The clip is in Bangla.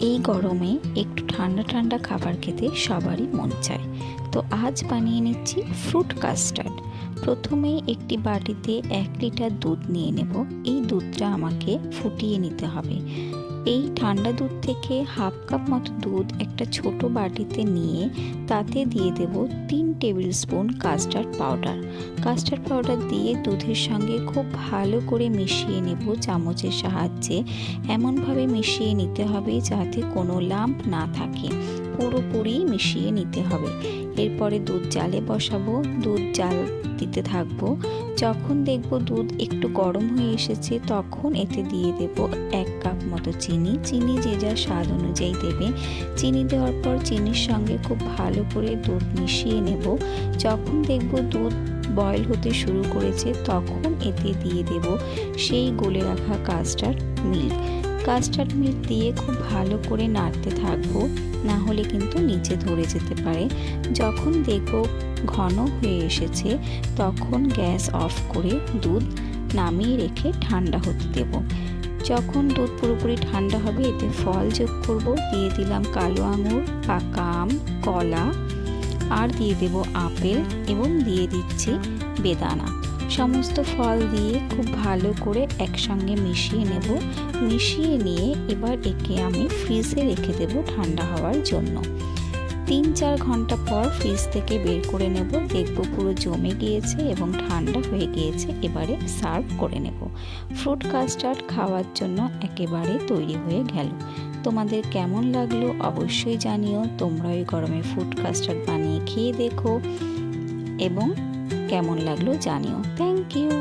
এই গরমে একটু ঠান্ডা ঠান্ডা খাবার খেতে সবারই মন চায়। তো আজ বানিয়ে নিচ্ছি ফ্রুট কাস্টার্ড। প্রথমেই একটি বাটিতে 1 লিটার দুধ নিয়ে নেব। এই দুধটা আমাকে ফুটিয়ে নিতে হবে। এই ঠান্ডা দুধ থেকে হাফ কাপ মতো দুধ একটা ছোট বাটিতে নিয়ে তাতে দিয়ে দেব 3 table spoon custard powder. Custard powder দিয়ে দুধের সঙ্গে খুব ভালো করে মিশিয়ে নেব চামচের সাহায্যে। এমনভাবে মিশিয়ে নিতে হবে যাতে কোনো লাম্প না থাকে, পুরোপুরি মিশিয়ে নিতে হবে। এরপরে দুধ জালে বসাবো, দুধ জাল দিতে থাকবো। যখন দেখব দুধ একটু গরম হয়ে এসেছে তখন এতে দিয়ে দেব 1 কাপ মতো চিনি। চিনি যে যার স্বাদ অনুযায়ী দেবে। চিনি দেওয়ার পর চিনির সঙ্গে খুব ভালো করে দুধ মিশিয়ে নেব। যখন দেখব দুধ বয়েল হতে শুরু করেছে তখন এতে দিয়ে দেব সেই গলে রাখা কাস্টার্ড মিল্ক। কাস্টার্ড মিল্ক দিয়ে খুব ভালো করে নাড়তে থাকবো, না হলে কিন্তু নিচে ধরে যেতে পারে। যখন দেখব ঘন হয়ে এসেছে তখন গ্যাস অফ করে দুধ নামিয়ে রেখে ঠান্ডা হতে দেব। যখন দুধ পুরোপুরি ঠান্ডা হবে এতে ফল যোগ করব। দিয়ে দিলাম কালো আঙুর, পাকা আম, কলা, আর দিয়ে দেব আপেল এবং দিয়ে দিচ্ছি বেদানা। সমস্ত ফল দিয়ে খুব ভালো করে একসঙ্গে মিশিয়ে নেব। মিশিয়ে নিয়ে এবার একে আমি ফ্রিজে রেখে দেব ঠান্ডা হওয়ার জন্য। 3-4 ঘন্টা পর ফ্রিজ থেকে বের করে নেব। দেখব পুরো জমে গিয়েছে এবং ঠান্ডা হয়ে গিয়েছে। এবারে সার্ভ করে নেব। ফ্রুট কাস্টার্ড খাওয়ার জন্য একেবারে তৈরি হয়ে গেল। তোমাদের কেমন লাগলো অবশ্যই জানিও। তোমরা এই গরমে ফ্রুট কাস্টার্ড বানিয়ে খেয়ে দেখো এবং কেমন লাগলো জানিও। Thank you.